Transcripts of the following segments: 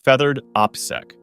Feathered OPSEC.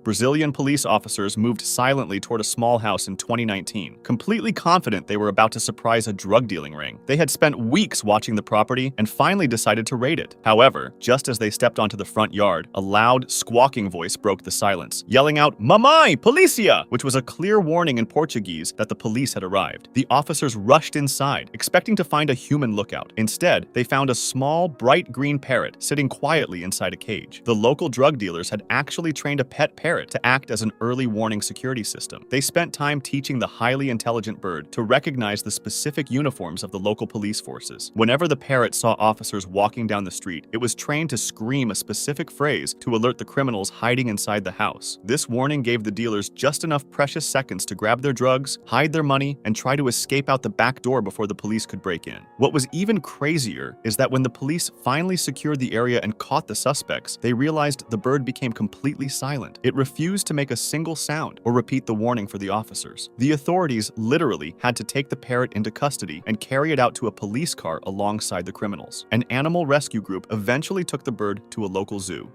Brazilian police officers moved silently toward a small house in 2019, completely confident they were about to surprise a drug-dealing ring. They had spent weeks watching the property and finally decided to raid it. However, just as they stepped onto the front yard, a loud, squawking voice broke the silence, yelling out, "Mamãe, polícia!" which was a clear warning in Portuguese that the police had arrived. The officers rushed inside, expecting to find a human lookout. Instead, they found a small, bright green parrot sitting quietly inside a cage. The local drug dealers had actually trained a pet parrot to act as an early warning security system. They spent time teaching the highly intelligent bird to recognize the specific uniforms of the local police forces. Whenever the parrot saw officers walking down the street, it was trained to scream a specific phrase to alert the criminals hiding inside the house. This warning gave the dealers just enough precious seconds to grab their drugs, hide their money, and try to escape out the back door before the police could break in. What was even crazier is that when the police finally secured the area and caught the suspects, they realized the bird became completely silent. It refused to make a single sound or repeat the warning for the officers. The authorities literally had to take the parrot into custody and carry it out to a police car alongside the criminals. An animal rescue group eventually took the bird to a local zoo.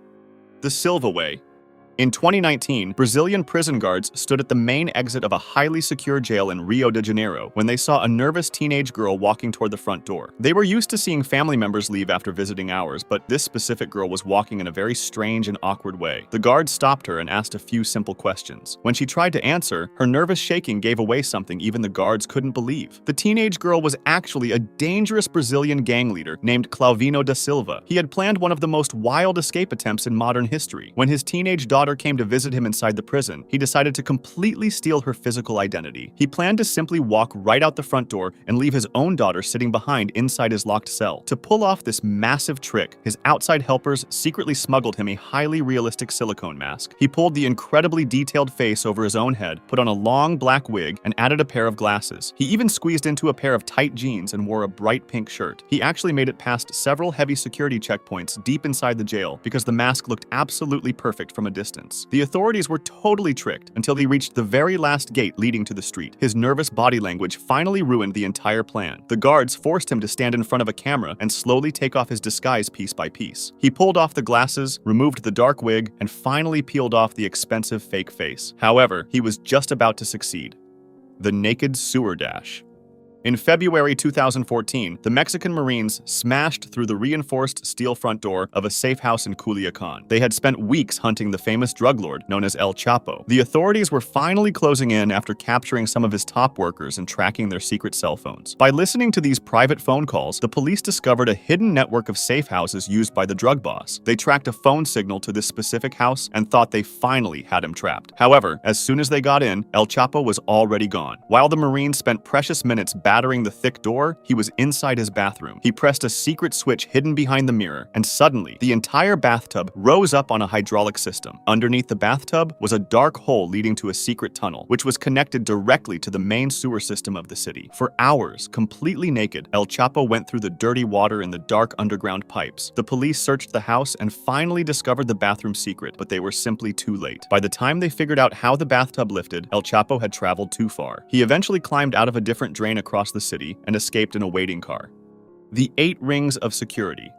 The Silva Way. In 2019, Brazilian prison guards stood at the main exit of a highly secure jail in Rio de Janeiro when they saw a nervous teenage girl walking toward the front door. They were used to seeing family members leave after visiting hours, but this specific girl was walking in a very strange and awkward way. The guards stopped her and asked a few simple questions. When she tried to answer, her nervous shaking gave away something even the guards couldn't believe. The teenage girl was actually a dangerous Brazilian gang leader named Clauvino da Silva. He had planned one of the most wild escape attempts in modern history. When his teenage daughter came to visit him inside the prison, he decided to completely steal her physical identity. He planned to simply walk right out the front door and leave his own daughter sitting behind inside his locked cell. To pull off this massive trick, his outside helpers secretly smuggled him a highly realistic silicone mask. He pulled the incredibly detailed face over his own head, put on a long black wig, and added a pair of glasses. He even squeezed into a pair of tight jeans and wore a bright pink shirt. He actually made it past several heavy security checkpoints deep inside the jail because the mask looked absolutely perfect from a distance. The authorities were totally tricked until he reached the very last gate leading to the street. His nervous body language finally ruined the entire plan. The guards forced him to stand in front of a camera and slowly take off his disguise piece by piece. He pulled off the glasses, removed the dark wig, and finally peeled off the expensive fake face. However, he was just about to succeed. The naked sewer dash. In February 2014, the Mexican Marines smashed through the reinforced steel front door of a safe house in Culiacan. They had spent weeks hunting the famous drug lord known as El Chapo. The authorities were finally closing in after capturing some of his top workers and tracking their secret cell phones. By listening to these private phone calls, the police discovered a hidden network of safe houses used by the drug boss. They tracked a phone signal to this specific house and thought they finally had him trapped. However, as soon as they got in, El Chapo was already gone. While the Marines spent precious minutes battering the thick door, he was inside his bathroom. He pressed a secret switch hidden behind the mirror, and suddenly, the entire bathtub rose up on a hydraulic system. Underneath the bathtub was a dark hole leading to a secret tunnel, which was connected directly to the main sewer system of the city. For hours, completely naked, El Chapo went through the dirty water in the dark underground pipes. The police searched the house and finally discovered the bathroom secret, but they were simply too late. By the time they figured out how the bathtub lifted, El Chapo had traveled too far. He eventually climbed out of a different drain across the city and escaped in a waiting car. The 8 Rings of Security.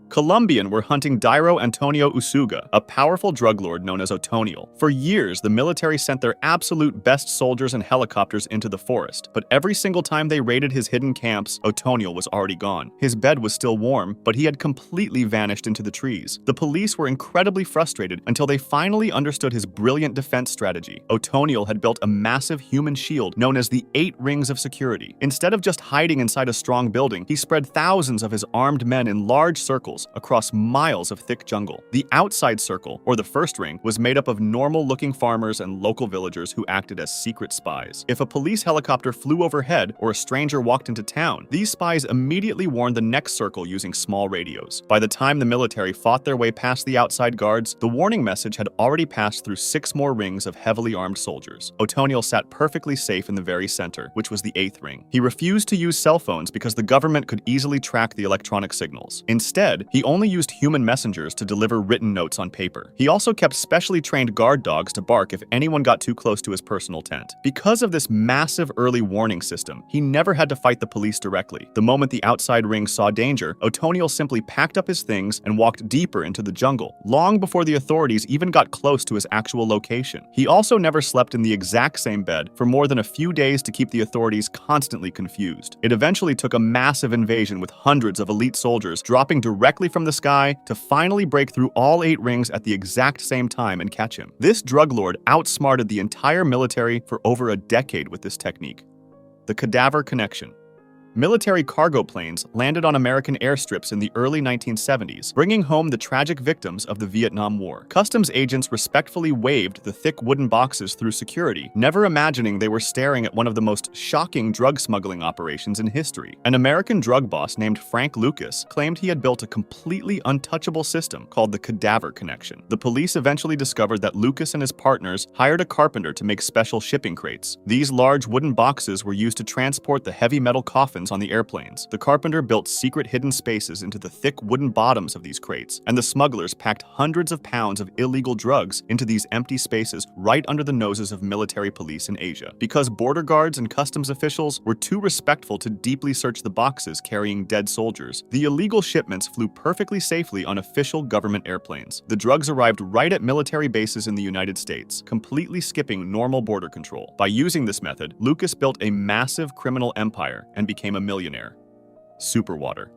Colombian were hunting Dairo Antonio Usuga, a powerful drug lord known as Otoniel. For years, the military sent their absolute best soldiers and helicopters into the forest, but every single time they raided his hidden camps, Otoniel was already gone. His bed was still warm, but he had completely vanished into the trees. The police were incredibly frustrated until they finally understood his brilliant defense strategy. Otoniel had built a massive human shield known as the 8 Rings of Security. Instead of just hiding inside a strong building, he spread thousands of his armed men in large circles across miles of thick jungle. The outside circle, or the first ring, was made up of normal-looking farmers and local villagers who acted as secret spies. If a police helicopter flew overhead or a stranger walked into town, these spies immediately warned the next circle using small radios. By the time the military fought their way past the outside guards, the warning message had already passed through 6 more rings of heavily armed soldiers. Otoniel sat perfectly safe in the very center, which was the 8th ring. He refused to use cell phones because the government could easily track the electronic signals. Instead, Instead, he only used human messengers to deliver written notes on paper. He also kept specially trained guard dogs to bark if anyone got too close to his personal tent. Because of this massive early warning system, he never had to fight the police directly. The moment the outside ring saw danger, O'Toniel simply packed up his things and walked deeper into the jungle, long before the authorities even got close to his actual location. He also never slept in the exact same bed for more than a few days to keep the authorities constantly confused. It eventually took a massive invasion with hundreds of elite soldiers dropping directly from the sky to finally break through all 8 rings at the exact same time and catch him. This drug lord outsmarted the entire military for over a decade with this technique. The Cadaver Connection. Military cargo planes landed on American airstrips in the early 1970s, bringing home the tragic victims of the Vietnam War. Customs agents respectfully waved the thick wooden boxes through security, never imagining they were staring at one of the most shocking drug smuggling operations in history. An American drug boss named Frank Lucas claimed he had built a completely untouchable system called the Cadaver Connection. The police eventually discovered that Lucas and his partners hired a carpenter to make special shipping crates. These large wooden boxes were used to transport the heavy metal coffins on the airplanes. The carpenter built secret hidden spaces into the thick wooden bottoms of these crates, and the smugglers packed hundreds of pounds of illegal drugs into these empty spaces right under the noses of military police in Asia. Because border guards and customs officials were too respectful to deeply search the boxes carrying dead soldiers, the illegal shipments flew perfectly safely on official government airplanes. The drugs arrived right at military bases in the United States, completely skipping normal border control. By using this method, Lucas built a massive criminal empire and became a millionaire. Superwater.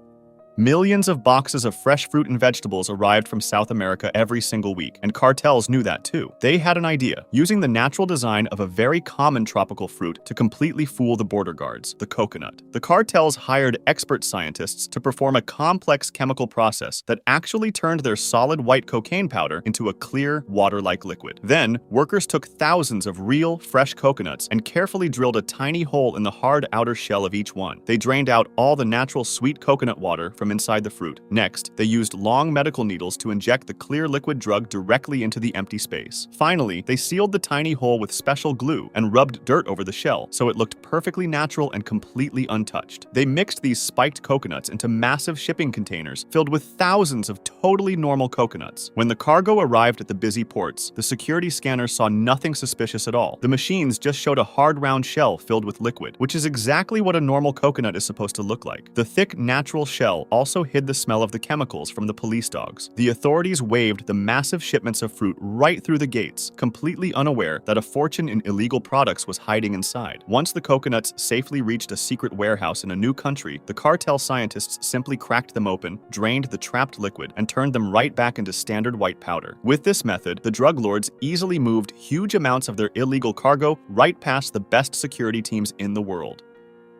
Millions of boxes of fresh fruit and vegetables arrived from South America every single week, and cartels knew that too. They had an idea, using the natural design of a very common tropical fruit to completely fool the border guards, the coconut. The cartels hired expert scientists to perform a complex chemical process that actually turned their solid white cocaine powder into a clear, water-like liquid. Then, workers took thousands of real, fresh coconuts and carefully drilled a tiny hole in the hard outer shell of each one. They drained out all the natural sweet coconut water from inside the fruit. Next, they used long medical needles to inject the clear liquid drug directly into the empty space. Finally, they sealed the tiny hole with special glue and rubbed dirt over the shell, so it looked perfectly natural and completely untouched. They mixed these spiked coconuts into massive shipping containers filled with thousands of totally normal coconuts. When the cargo arrived at the busy ports, the security scanners saw nothing suspicious at all. The machines just showed a hard round shell filled with liquid, which is exactly what a normal coconut is supposed to look like. The thick, natural shell also hid the smell of the chemicals from the police dogs. The authorities waved the massive shipments of fruit right through the gates, completely unaware that a fortune in illegal products was hiding inside. Once the coconuts safely reached a secret warehouse in a new country, the cartel scientists simply cracked them open, drained the trapped liquid, and turned them right back into standard white powder. With this method, the drug lords easily moved huge amounts of their illegal cargo right past the best security teams in the world.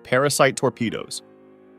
Parasite Torpedoes.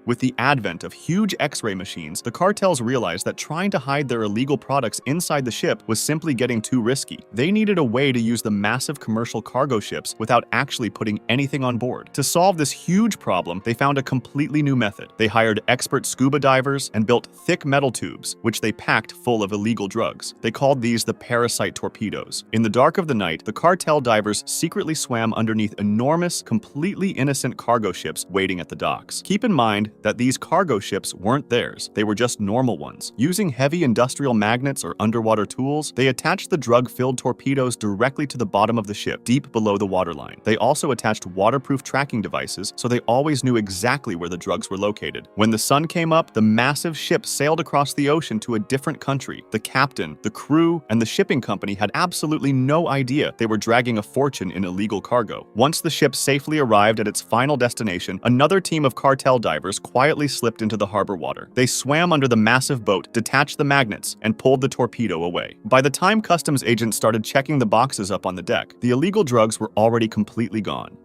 With the advent of huge X-ray machines, the cartels realized that trying to hide their illegal products inside the ship was simply getting too risky. They needed a way to use the massive commercial cargo ships without actually putting anything on board. To solve this huge problem, they found a completely new method. They hired expert scuba divers and built thick metal tubes, which they packed full of illegal drugs. They called these the Parasite Torpedoes. In the dark of the night, the cartel divers secretly swam underneath enormous, completely innocent cargo ships waiting at the docks. Keep in mind that these cargo ships weren't theirs, they were just normal ones. Using heavy industrial magnets or underwater tools, they attached the drug-filled torpedoes directly to the bottom of the ship, deep below the waterline. They also attached waterproof tracking devices, so they always knew exactly where the drugs were located. When the sun came up, the massive ship sailed across the ocean to a different country. The captain, the crew, and the shipping company had absolutely no idea they were dragging a fortune in illegal cargo. Once the ship safely arrived at its final destination, another team of cartel divers quietly slipped into the harbor water. They swam under the massive boat, detached the magnets, and pulled the torpedo away. By the time customs agents started checking the boxes up on the deck, the illegal drugs were already completely gone.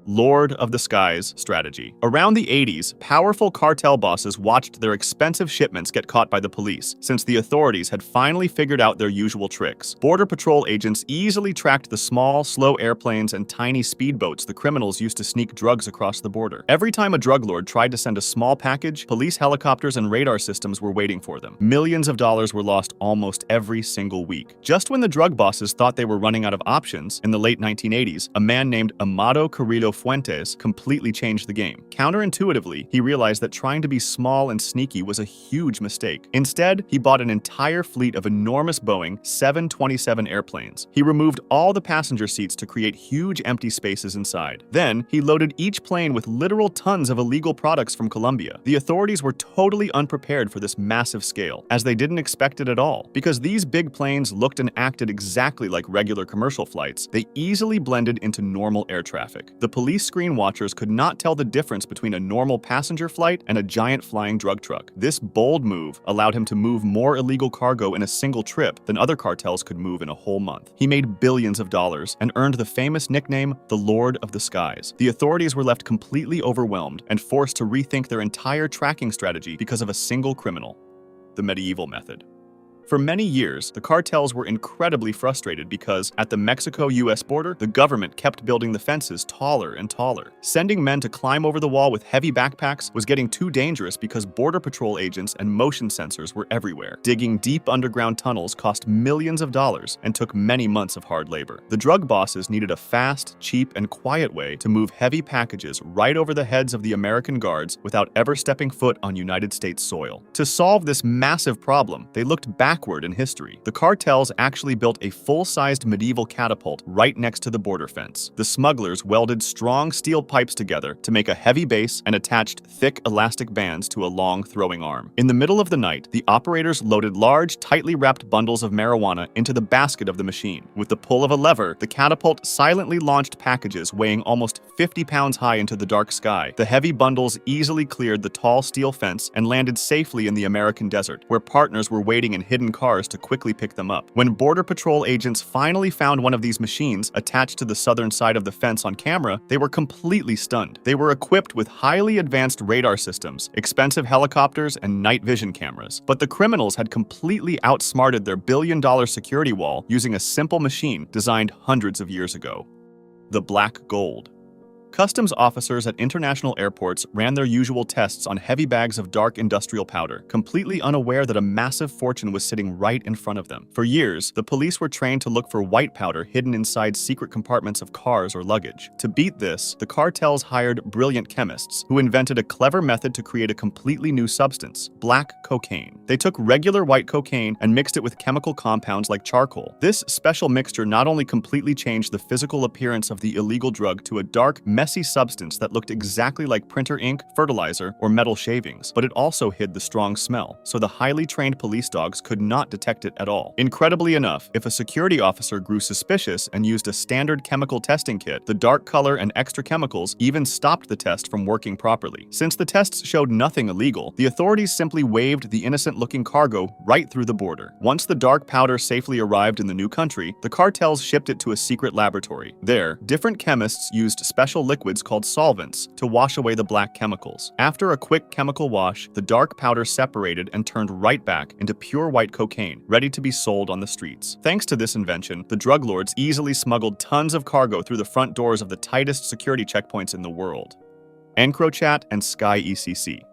Lord of the Skies strategy. Around the 80s, powerful cartel bosses watched their expensive shipments get caught by the police, since the authorities had finally figured out their usual tricks. Border Patrol agents easily tracked the small, slow airplanes and tiny speedboats the criminals used to sneak drugs across the border. Every time a drug lord tried to send a small package, police helicopters and radar systems were waiting for them. Millions of dollars were lost almost every single week. Just when the drug bosses thought they were running out of options, in the late 1980s, a man named Amado Carrillo Julio Fuentes completely changed the game. Counterintuitively, he realized that trying to be small and sneaky was a huge mistake. Instead, he bought an entire fleet of enormous Boeing 727 airplanes. He removed all the passenger seats to create huge empty spaces inside. Then, he loaded each plane with literal tons of illegal products from Colombia. The authorities were totally unprepared for this massive scale, as they didn't expect it at all. Because these big planes looked and acted exactly like regular commercial flights, they easily blended into normal air traffic. The police screen watchers could not tell the difference between a normal passenger flight and a giant flying drug truck. This bold move allowed him to move more illegal cargo in a single trip than other cartels could move in a whole month. He made billions of dollars and earned the famous nickname, the Lord of the Skies. The authorities were left completely overwhelmed and forced to rethink their entire tracking strategy because of a single criminal: the medieval method. For many years, the cartels were incredibly frustrated because, at the Mexico-US border, the government kept building the fences taller and taller. Sending men to climb over the wall with heavy backpacks was getting too dangerous because Border Patrol agents and motion sensors were everywhere. Digging deep underground tunnels cost millions of dollars and took many months of hard labor. The drug bosses needed a fast, cheap, and quiet way to move heavy packages right over the heads of the American guards without ever stepping foot on United States soil. To solve this massive problem, they looked backward in history. The cartels actually built a full-sized medieval catapult right next to the border fence. The smugglers welded strong steel pipes together to make a heavy base and attached thick elastic bands to a long throwing arm. In the middle of the night, the operators loaded large, tightly wrapped bundles of marijuana into the basket of the machine. With the pull of a lever, the catapult silently launched packages weighing almost 50 pounds high into the dark sky. The heavy bundles easily cleared the tall steel fence and landed safely in the American desert, where partners were waiting in hidden cars to quickly pick them up. When Border Patrol agents finally found one of these machines attached to the southern side of the fence on camera, they were completely stunned. They were equipped with highly advanced radar systems, expensive helicopters, and night vision cameras. But the criminals had completely outsmarted their billion-dollar security wall using a simple machine designed hundreds of years ago: the black gold. Customs officers at international airports ran their usual tests on heavy bags of dark industrial powder, completely unaware that a massive fortune was sitting right in front of them. For years, the police were trained to look for white powder hidden inside secret compartments of cars or luggage. To beat this, the cartels hired brilliant chemists who invented a clever method to create a completely new substance: black cocaine. They took regular white cocaine and mixed it with chemical compounds like charcoal. This special mixture not only completely changed the physical appearance of the illegal drug to a dark, messy substance that looked exactly like printer ink, fertilizer, or metal shavings, but it also hid the strong smell, so the highly trained police dogs could not detect it at all. Incredibly enough, if a security officer grew suspicious and used a standard chemical testing kit, the dark color and extra chemicals even stopped the test from working properly. Since the tests showed nothing illegal, the authorities simply waved the innocent-looking cargo right through the border. Once the dark powder safely arrived in the new country, the cartels shipped it to a secret laboratory. There, different chemists used special liquids called solvents to wash away the black chemicals. After a quick chemical wash, the dark powder separated and turned right back into pure white cocaine, ready to be sold on the streets. Thanks to this invention, the drug lords easily smuggled tons of cargo through the front doors of the tightest security checkpoints in the world: EncroChat and SkyECC.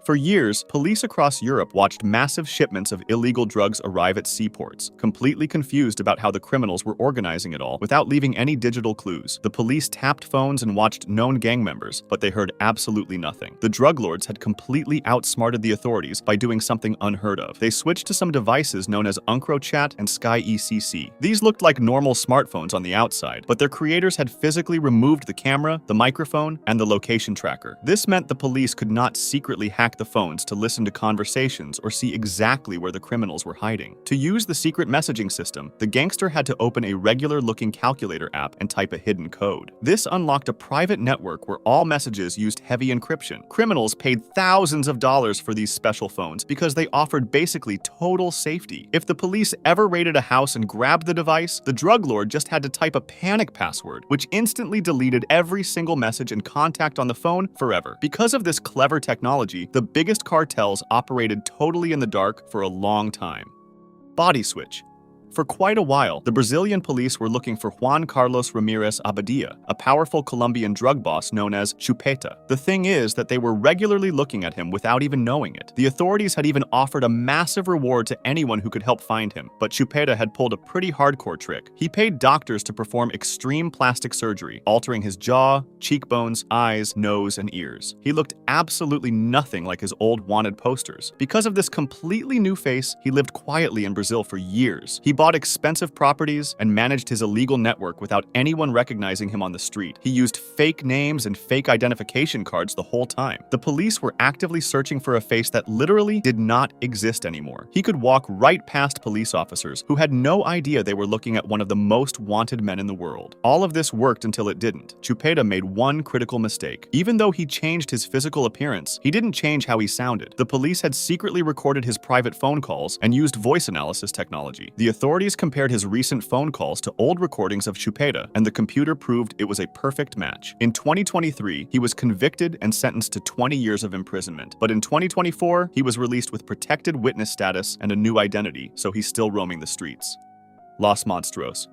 For years, police across Europe watched massive shipments of illegal drugs arrive at seaports, completely confused about how the criminals were organizing it all without leaving any digital clues. The police tapped phones and watched known gang members, but they heard absolutely nothing. The drug lords had completely outsmarted the authorities by doing something unheard of. They switched to some devices known as EncroChat and SkyECC. These looked like normal smartphones on the outside, but their creators had physically removed the camera, the microphone, and the location tracker. This meant the police could not secretly hack the phones to listen to conversations or see exactly where the criminals were hiding. To use the secret messaging system, the gangster had to open a regular-looking calculator app and type a hidden code. This unlocked a private network where all messages used heavy encryption. Criminals paid thousands of dollars for these special phones because they offered basically total safety. If the police ever raided a house and grabbed the device, the drug lord just had to type a panic password, which instantly deleted every single message and contact on the phone forever. Because of this clever technology, the biggest cartels operated totally in the dark for a long time. Body switch. For quite a while, the Brazilian police were looking for Juan Carlos Ramirez Abadia, a powerful Colombian drug boss known as Chupeta. The thing is that they were regularly looking at him without even knowing it. The authorities had even offered a massive reward to anyone who could help find him, but Chupeta had pulled a pretty hardcore trick. He paid doctors to perform extreme plastic surgery, altering his jaw, cheekbones, eyes, nose, and ears. He looked absolutely nothing like his old wanted posters. Because of this completely new face, he lived quietly in Brazil for years. He bought expensive properties and managed his illegal network without anyone recognizing him on the street. He used fake names and fake identification cards the whole time. The police were actively searching for a face that literally did not exist anymore. He could walk right past police officers who had no idea they were looking at one of the most wanted men in the world. All of this worked until it didn't. Chupeta made one critical mistake. Even though he changed his physical appearance, he didn't change how he sounded. The police had secretly recorded his private phone calls and used voice analysis technology. The authorities compared his recent phone calls to old recordings of Chupeta, and the computer proved it was a perfect match. In 2023, he was convicted and sentenced to 20 years of imprisonment. But in 2024, he was released with protected witness status and a new identity, so he's still roaming the streets. Los Monstruos.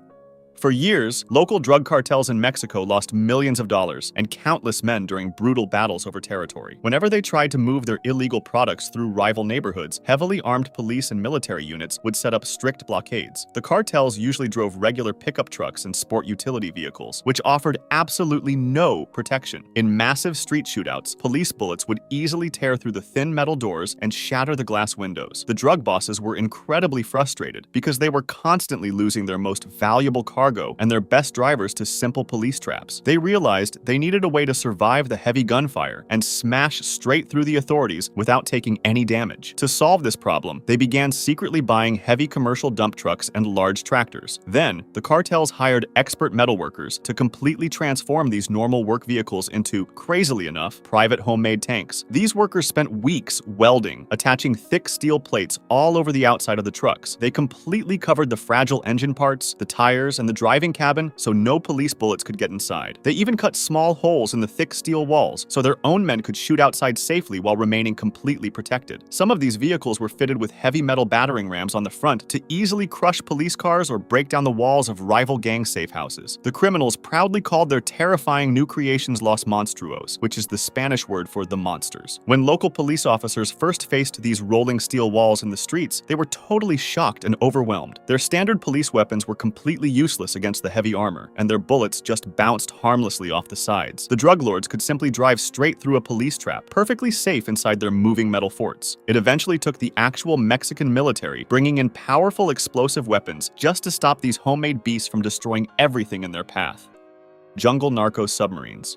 For years, local drug cartels in Mexico lost millions of dollars and countless men during brutal battles over territory. Whenever they tried to move their illegal products through rival neighborhoods, heavily armed police and military units would set up strict blockades. The cartels usually drove regular pickup trucks and sport utility vehicles, which offered absolutely no protection. In massive street shootouts, police bullets would easily tear through the thin metal doors and shatter the glass windows. The drug bosses were incredibly frustrated because they were constantly losing their most valuable cargo and their best drivers to simple police traps. They realized they needed a way to survive the heavy gunfire and smash straight through the authorities without taking any damage. To solve this problem, they began secretly buying heavy commercial dump trucks and large tractors. Then, the cartels hired expert metalworkers to completely transform these normal work vehicles into, crazily enough, private homemade tanks. These workers spent weeks welding, attaching thick steel plates all over the outside of the trucks. They completely covered the fragile engine parts, the tires, and the driving cabin so no police bullets could get inside. They even cut small holes in the thick steel walls so their own men could shoot outside safely while remaining completely protected. Some of these vehicles were fitted with heavy metal battering rams on the front to easily crush police cars or break down the walls of rival gang safe houses. The criminals proudly called their terrifying new creations Los Monstruos, which is the Spanish word for the monsters. When local police officers first faced these rolling steel walls in the streets, they were totally shocked and overwhelmed. Their standard police weapons were completely useless against the heavy armor, and their bullets just bounced harmlessly off the sides. The drug lords could simply drive straight through a police trap, perfectly safe inside their moving metal forts. It eventually took the actual Mexican military bringing in powerful explosive weapons just to stop these homemade beasts from destroying everything in their path. Jungle-Narco Submarines.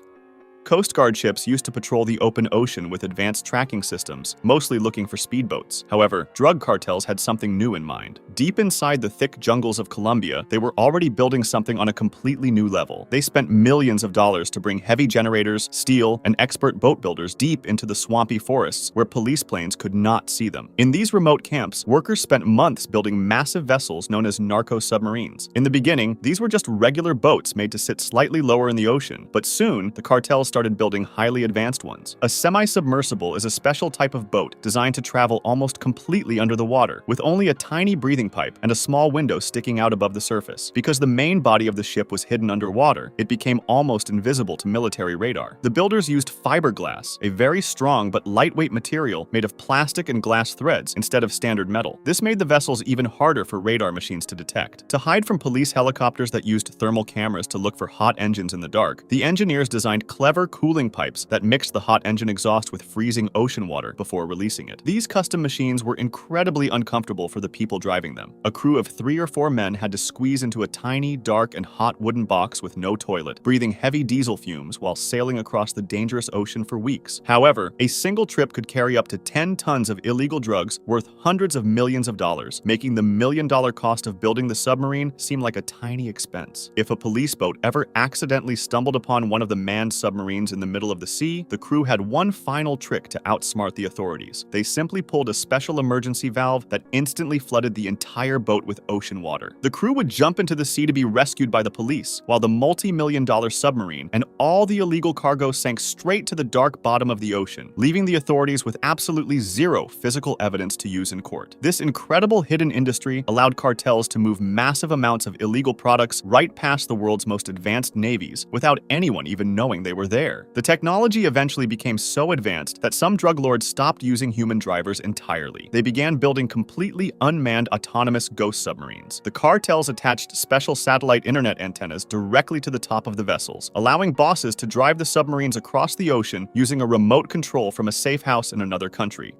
Coast Guard ships used to patrol the open ocean with advanced tracking systems, mostly looking for speedboats. However, drug cartels had something new in mind. Deep inside the thick jungles of Colombia, they were already building something on a completely new level. They spent millions of dollars to bring heavy generators, steel, and expert boat builders deep into the swampy forests where police planes could not see them. In these remote camps, workers spent months building massive vessels known as narco submarines. In the beginning, these were just regular boats made to sit slightly lower in the ocean, but soon, the cartels started building highly advanced ones. A semi-submersible is a special type of boat designed to travel almost completely under the water, with only a tiny breathing pipe and a small window sticking out above the surface. Because the main body of the ship was hidden underwater, it became almost invisible to military radar. The builders used fiberglass, a very strong but lightweight material made of plastic and glass threads instead of standard metal. This made the vessels even harder for radar machines to detect. To hide from police helicopters that used thermal cameras to look for hot engines in the dark, the engineers designed clever cooling pipes that mixed the hot engine exhaust with freezing ocean water before releasing it. These custom machines were incredibly uncomfortable for the people driving them. A crew of 3 or 4 men had to squeeze into a tiny, dark, and hot wooden box with no toilet, breathing heavy diesel fumes while sailing across the dangerous ocean for weeks. However, a single trip could carry up to 10 tons of illegal drugs worth hundreds of millions of dollars, making the million-dollar cost of building the submarine seem like a tiny expense. If a police boat ever accidentally stumbled upon one of the manned submarines submarines in the middle of the sea, the crew had one final trick to outsmart the authorities. They simply pulled a special emergency valve that instantly flooded the entire boat with ocean water. The crew would jump into the sea to be rescued by the police, while the multi-million-dollar submarine and all the illegal cargo sank straight to the dark bottom of the ocean, leaving the authorities with absolutely zero physical evidence to use in court. This incredible hidden industry allowed cartels to move massive amounts of illegal products right past the world's most advanced navies without anyone even knowing they were there. The technology eventually became so advanced that some drug lords stopped using human drivers entirely. They began building completely unmanned autonomous ghost submarines. The cartels attached special satellite internet antennas directly to the top of the vessels, allowing bosses to drive the submarines across the ocean using a remote control from a safe house in another country.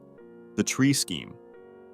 The tree scheme.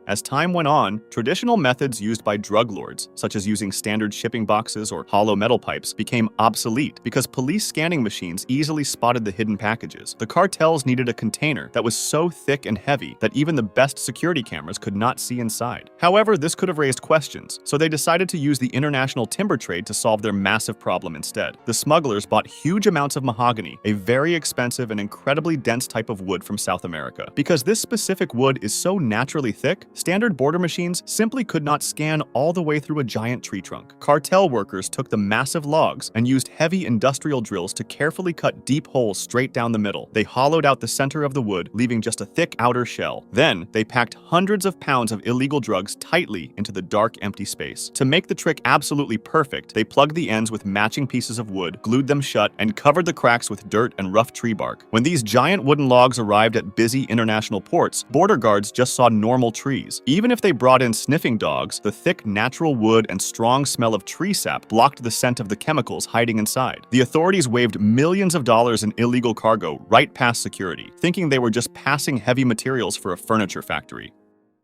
As time went on, traditional methods used by drug lords, such as using standard shipping boxes or hollow metal pipes, became obsolete because police scanning machines easily spotted the hidden packages. The cartels needed a container that was so thick and heavy that even the best security cameras could not see inside. However, this could have raised questions, so they decided to use the international timber trade to solve their massive problem instead. The smugglers bought huge amounts of mahogany, a very expensive and incredibly dense type of wood from South America. Because this specific wood is so naturally thick, standard border machines simply could not scan all the way through a giant tree trunk. Cartel workers took the massive logs and used heavy industrial drills to carefully cut deep holes straight down the middle. They hollowed out the center of the wood, leaving just a thick outer shell. Then, they packed hundreds of pounds of illegal drugs tightly into the dark, empty space. To make the trick absolutely perfect, they plugged the ends with matching pieces of wood, glued them shut, and covered the cracks with dirt and rough tree bark. When these giant wooden logs arrived at busy international ports, border guards just saw normal trees. Even if they brought in sniffing dogs, the thick natural wood and strong smell of tree sap blocked the scent of the chemicals hiding inside. The authorities waved millions of dollars in illegal cargo right past security, thinking they were just passing heavy materials for a furniture factory.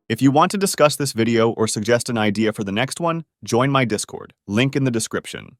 If you want to discuss this video or suggest an idea for the next one, join my Discord, link in the description.